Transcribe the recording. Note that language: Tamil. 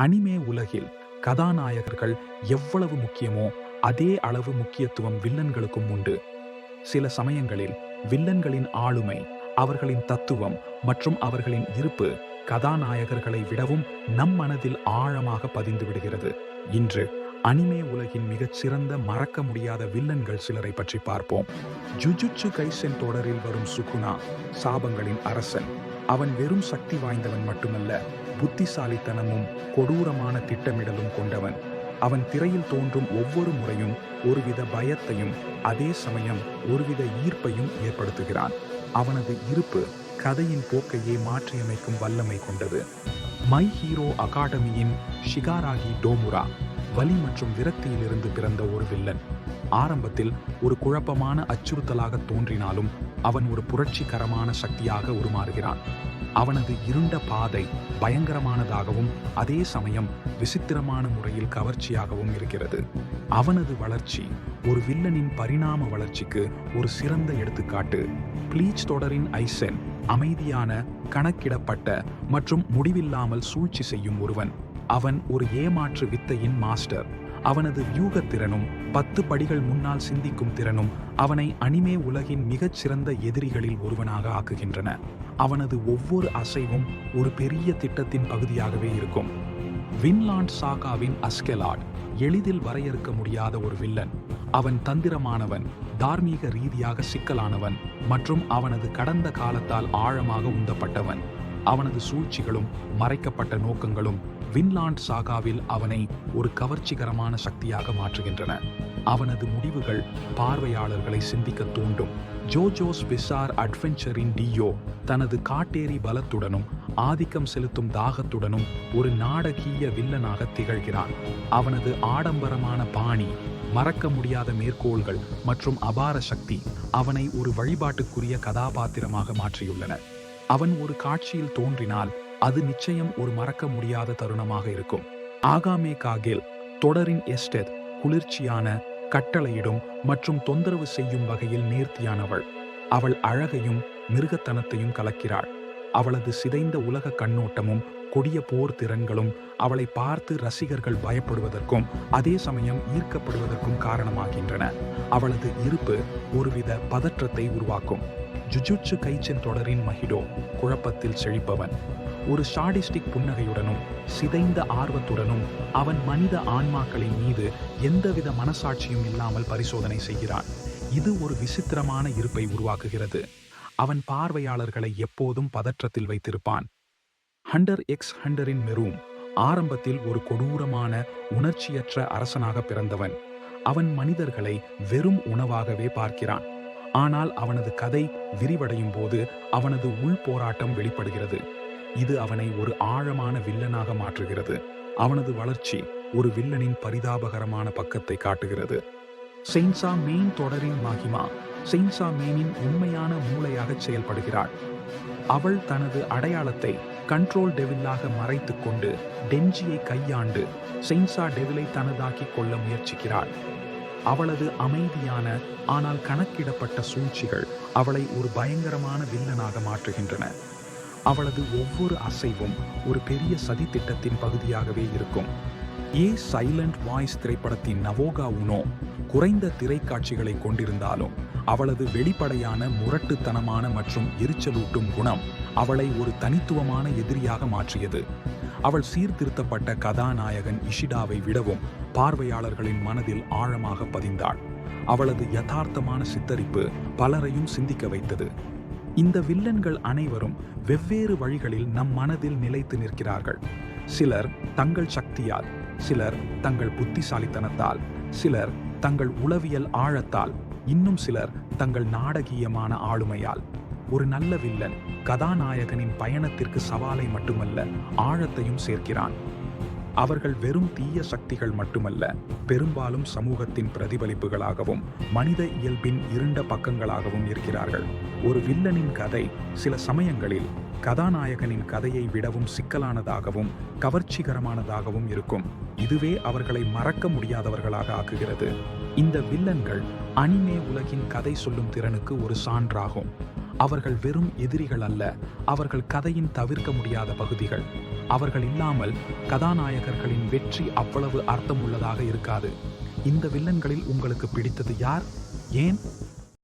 அனிமே உலகில் கதாநாயகர்கள் எவ்வளவு முக்கியமோ அதே அளவு முக்கியத்துவம் வில்லன்களுக்கும் உண்டு. சில சமயங்களில் வில்லன்களின் ஆளுமை, அவர்களின் தத்துவம் மற்றும் அவர்களின் இருப்பு கதாநாயகர்களை விடவும் நம் மனதில் ஆழமாக பதிந்து விடுகிறது. இன்று அனிமே உலகின் மிகச்சிறந்த மறக்க முடியாத வில்லன்கள் சிலரை பற்றி பார்ப்போம். ஜுஜுட்சு கைசென் தொடரில் வரும் சுகுனா சாபங்களின் அரசன். அவன் வெறும் சக்தி வாய்ந்தவன் மட்டுமல்ல, புத்திசாலித்தனமும் கொடூரமான திட்டமிடலும் கொண்டவன். அவன் திரையில் தோன்றும் ஒவ்வொரு முறையும் ஒருவித பயத்தையும் அதே சமயம் ஒருவித ஈர்ப்பையும் ஏற்படுத்துகிறான். அவனது இருப்பு கதையின் போக்கையே மாற்றியமைக்கும் வல்லமை கொண்டது. மை ஹீரோ அகாடமியின் ஷிகாராகி டோமுரா வலி மற்றும் விரக்தியிலிருந்து பிறந்த ஒரு வில்லன். ஆரம்பத்தில் ஒரு குழப்பமான அச்சுறுத்தலாக தோன்றினாலும் அவன் ஒரு புரட்சிகரமான சக்தியாக உருமாறுகிறான். அவனது இருண்ட பாதை பயங்கரமானதாகவும் அதே சமயம் விசித்திரமான முறையில் கவர்ச்சியாகவும் இருக்கிறது. அவனது வளர்ச்சி ஒரு வில்லனின் பரிணாம வளர்ச்சிக்கு ஒரு சிறந்த எடுத்துக்காட்டு. ப்ளீச் தொடரின் ஐசென் அமைதியான, கணக்கிடப்பட்ட மற்றும் முடிவில்லாமல் சூழ்ச்சி செய்யும் ஒருவன். அவன் ஒரு ஏமாற்று வித்தையின் மாஸ்டர். அவனது வியூகத்திறனும் 10 படிகள் முன்னால் சிந்திக்கும் திறனும் அவனை அனிமே உலகின் மிகச்சிறந்த எதிரிகளில் ஒருவனாக ஆக்குகின்றன. அவனது ஒவ்வொரு அசைவும் ஒரு பெரிய திட்டத்தின் பகுதியாகவே இருக்கும். வின்லாண்ட் சாகாவின் அஸ்கெலாட் எளிதில் வரையறுக்க முடியாத ஒரு வில்லன். அவன் தந்திரமானவன், தார்மீக ரீதியாக சிக்கலானவன் மற்றும் அவனது கடந்த காலத்தால் ஆழமாக உந்தப்பட்டவன். அவனது சூழ்ச்சிகளும் மறைக்கப்பட்ட நோக்கங்களும் வின்லாண்ட் சாகாவில் அவனை ஒரு கவர்ச்சிகரமான சக்தியாக மாற்றுகின்றன. அவனது முடிவுகள் பார்வையாளர்களை சிந்திக்க தூண்டும். ஜோஜோஸ் பிசார் அட்வென்ச்சரின் டியோ தனது காட்டேரி பலத்துடனும் ஆதிக்கம் செலுத்தும் தாகத்துடனும் ஒரு நாடகீய வில்லனாக திகழ்கிறான். அவனது ஆடம்பரமான பாணி, மறக்க முடியாத மேற்கோள்கள் மற்றும் அபார சக்தி அவனை ஒரு வழிபாட்டுக்குரிய கதாபாத்திரமாக மாற்றியுள்ளன. அவன் ஒரு காட்சியில் தோன்றினால் அது நிச்சயம் ஒரு மறக்க முடியாத தருணமாக இருக்கும். ஆகாமே காகேல் தொடரின் எஸ்டெத் குளிர்ச்சியான, கட்டளையிடும் மற்றும் தொந்தரவு செய்யும் வகையில் நேர்த்தியானவள். அவள் அழகையும் மிருகத்தனத்தையும் கலக்கிறாள். அவளது சிதைந்த உலக கண்ணோட்டமும் கொடிய போர் திறன்களும் அவளை பார்த்து ரசிகர்கள் பயப்படுவதற்கும் அதே சமயம் ஈர்க்கப்படுவதற்கும் காரணமாகின்றன. அவளது இருப்பு ஒருவித பதற்றத்தை உருவாக்கும். ஜுஜுட்சு கைசென் தொடரின் மஹிடோ குழப்பத்தில் செழிப்பவன். ஒரு சாடிஸ்டிக் புன்னகையுடனும் சிதைந்த ஆர்வத்துடனும் அவன் மனித ஆன்மாக்களின் மீது எந்தவித மனசாட்சியும் இல்லாமல் பரிசோதனை செய்கிறான். இது ஒரு விசித்திரமான இருப்பை உருவாக்குகிறது. அவன் பார்வையாளர்களை எப்போதும் பதற்றத்தில் வைத்திருப்பான். ஹண்டர் எக்ஸ் ஹண்டரின் மெரூம் ஆரம்பத்தில் ஒரு கொடூரமான, உணர்ச்சியற்ற அரசனாக பிறந்தவன். அவன் மனிதர்களை வெறும் உணவாகவே பார்க்கிறான். ஆனால் அவனது கதை விரிவடையும் போது அவனது உள் போராட்டம் வெளிப்படுகிறது. இது அவனை ஒரு ஆழமான வில்லனாக மாற்றுகிறது. அவனது வளர்ச்சி ஒரு வில்லனின் பரிதாபகரமான பக்கத்தை காட்டுகிறது. செயின்சா மேன் தொடரின் மகிமா செயின்சா மேனின் உண்மையான மூளையாக செயல்படுகிறாள். அவள் தனது அடையாளத்தை கண்ட்ரோல் டெவிலாக மறைத்துக் கொண்டு டென்ஜியை கையாண்டு செயின்சா டெவிலை தனதாக்கிக் கொள்ள முயற்சிக்கிறாள். அவளது அமைதியான ஆனால் கணக்கிடப்பட்ட சூழ்ச்சிகள் அவளை ஒரு பயங்கரமான வில்லனாக மாற்றுகின்றன. அவளது ஒவ்வொரு அசைவும் ஒரு பெரிய சதி திட்டத்தின் பகுதியாகவே இருக்கும். ஏ சைலண்ட் வாய்ஸ் திரைப்படத்தின் நவோகா உனோ குறைந்த திரைக்காட்சிகளை கொண்டிருந்தாலும் அவளது வெளிப்படையான, முரட்டுத்தனமான மற்றும் எரிச்சலூட்டும் குணம் அவளை ஒரு தனித்துவமான எதிரியாக மாற்றியது. அவள் சீர்திருத்தப்பட்ட கதாநாயகன் இஷிடாவை விடவும் பார்வையாளர்களின் மனதில் ஆழமாக பதிந்தாள். அவளது யதார்த்தமான சித்தரிப்பு பலரையும் சிந்திக்க வைத்தது. இந்த வில்லன்கள் அனைவரும் வெவ்வேறு வழிகளில் நம் மனதில் நிலைத்து நிற்கிறார்கள். சிலர் தங்கள் சக்தியால், சிலர் தங்கள் புத்திசாலித்தனத்தால், சிலர் தங்கள் உளவியல் ஆழத்தால், இன்னும் சிலர் தங்கள் நாடகீயமான ஆளுமையால். ஒரு நல்ல வில்லன் கதாநாயகனின் பயணத்திற்கு சவாலை மட்டுமல்ல, ஆழத்தையும் சேர்க்கிறான். அவர்கள் வெறும் தீய சக்திகள் மட்டுமல்ல, பெரும்பாலும் சமூகத்தின் பிரதிபலிப்புகளாகவும் மனித இயல்பின் இருண்ட பக்கங்களாகவும் இருக்கிறார்கள். ஒரு வில்லனின் கதை சில சமயங்களில் கதாநாயகனின் கதையை விடவும் சிக்கலானதாகவும் கவர்ச்சிகரமானதாகவும் இருக்கும். இதுவே அவர்களை மறக்க முடியாதவர்களாக ஆக்குகிறது. இந்த வில்லன்கள் அனிமே உலகின் கதை சொல்லும் திறனுக்கு ஒரு சான்றாகும். அவர்கள் வெறும் எதிரிகள் அல்ல, அவர்கள் கதையின் தவிர்க்க முடியாத பகுதிகள். அவர்கள் இல்லாமல் கதாநாயகர்களின் வெற்றி அவ்வளவு அர்த்தமுள்ளதாக இருக்காது. இந்த வில்லன்களில் உங்களுக்கு பிடித்தது யார்? ஏன்?